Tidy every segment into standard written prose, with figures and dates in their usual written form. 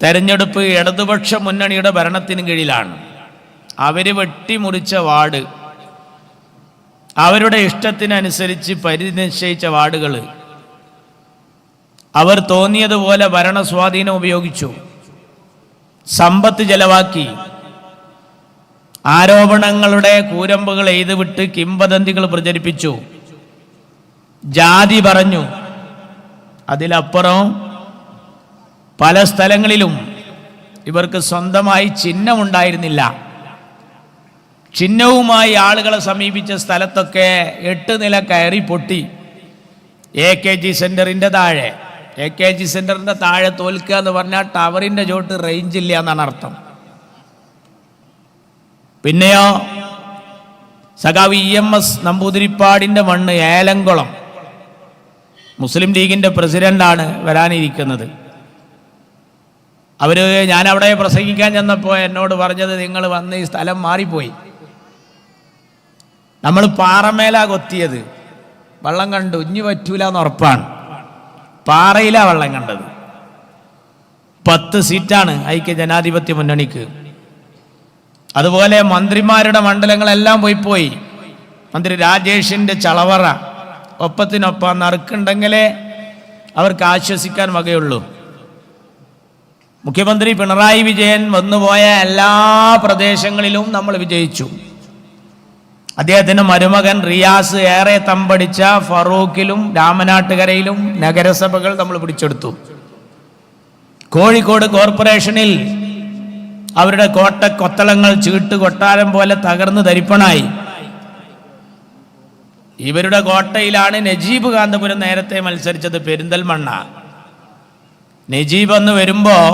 തെരഞ്ഞെടുപ്പ് ഇടതുപക്ഷ മുന്നണിയുടെ ഭരണത്തിന് കീഴിലാണ്. അവർ വെട്ടിമുറിച്ച വാർഡ്, അവരുടെ ഇഷ്ടത്തിനനുസരിച്ച് പരിനിശ്ചയിച്ച വാർഡുകൾ അവർ തോന്നിയതുപോലെ ഭരണസ്വാധീനം ഉപയോഗിച്ചു, സമ്പത്ത് ചെലവാക്കി, ആരോപണങ്ങളുടെ കൂരമ്പുകൾ എഴുതുവിട്ട് കിംവദന്തികൾ പ്രചരിപ്പിച്ചു, ജാതി പറഞ്ഞു. അതിലപ്പുറം പല സ്ഥലങ്ങളിലും ഇവർക്ക് സ്വന്തമായി ചിഹ്നമുണ്ടായിരുന്നില്ല. ചിഹ്നവുമായി ആളുകളെ സമീപിച്ച സ്ഥലത്തൊക്കെ 8 നില കയറി പൊട്ടി. AKG സെന്ററിൻ്റെ താഴെ, AKG സെന്ററിൻ്റെ താഴെ തോൽക്കുക എന്ന് പറഞ്ഞാൽ ടവറിൻ്റെ ചോട്ട് റേഞ്ച് ഇല്ല എന്നാണ് അർത്ഥം. പിന്നെയോ സഖാവ് EMS നമ്പൂതിരിപ്പാടിൻ്റെ മണ്ണ് ഏലംകുളം, മുസ്ലിം ലീഗിൻ്റെ പ്രസിഡന്റാണ് വരാനിരിക്കുന്നത്. ഞാൻ അവിടെ പ്രസംഗിക്കാൻ ചെന്നപ്പോൾ എന്നോട് പറഞ്ഞത്, നിങ്ങൾ വന്ന് ഈ സ്ഥലം മാറിപ്പോയി, നമ്മൾ പാറമേലാ കൊത്തിയത്, വെള്ളം കണ്ടു, ഇഞ്ഞു പറ്റൂല എന്ന് ഉറപ്പാണ്. പാറയിലാ വെള്ളം കണ്ടത്. 10 സീറ്റാണ് ഐക്യ ജനാധിപത്യ മുന്നണിക്ക്. അതുപോലെ മന്ത്രിമാരുടെ മണ്ഡലങ്ങളെല്ലാം പോയി. മന്ത്രി രാജേഷിൻ്റെ ചളവറ ഒപ്പത്തിനൊപ്പം നറുക്കുണ്ടെങ്കിലേ അവർക്ക് ആശ്വസിക്കാൻ വകയുള്ളൂ. മുഖ്യമന്ത്രി പിണറായി വിജയൻ വന്നുപോയ എല്ലാ പ്രദേശങ്ങളിലും നമ്മൾ വിജയിച്ചു. അദ്ദേഹത്തിൻ്റെ മരുമകൻ റിയാസ് ഏറെ തമ്പടിച്ച ഫറൂഖിലും രാമനാട്ടുകരയിലും നഗരസഭകൾ നമ്മൾ പിടിച്ചെടുത്തു. കോഴിക്കോട് കോർപ്പറേഷനിൽ അവരുടെ കൊത്തളങ്ങൾ ചീട്ട് കൊട്ടാരം പോലെ തകർന്ന് തരിപ്പണായി. ഇവരുടെ കോട്ടയിലാണ് നജീബ് കാന്തപുരം നേരത്തെ മത്സരിച്ചത്, പെരിന്തൽമണ്ണ. നജീബ് എന്ന് വരുമ്പോൾ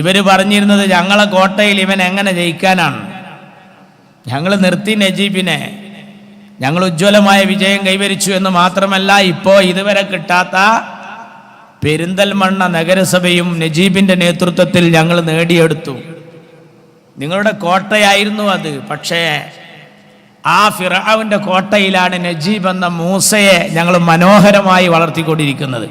ഇവർ പറഞ്ഞിരുന്നത്, ഞങ്ങളെ കോട്ടയിൽ ഇവൻ എങ്ങനെ ജയിക്കാനാണ്, ഞങ്ങൾ നിർത്തി നജീബിനെ, ഞങ്ങൾ ഉജ്ജ്വലമായ വിജയം കൈവരിച്ചു എന്ന് മാത്രമല്ല, ഇപ്പോൾ ഇതുവരെ കിട്ടാത്ത പെരിന്തൽമണ്ണ നഗരസഭയും നജീബിൻ്റെ നേതൃത്വത്തിൽ ഞങ്ങൾ നേടിയെടുത്തു. നിങ്ങളുടെ കോട്ടയായിരുന്നു അത്. പക്ഷേ ആ ഫിറഔന്റെ കോട്ടയിലാണ് നജീബ് എന്ന മൂസയെ ഞങ്ങൾ മനോഹരമായി വളർത്തിക്കൊണ്ടിരിക്കുന്നത്.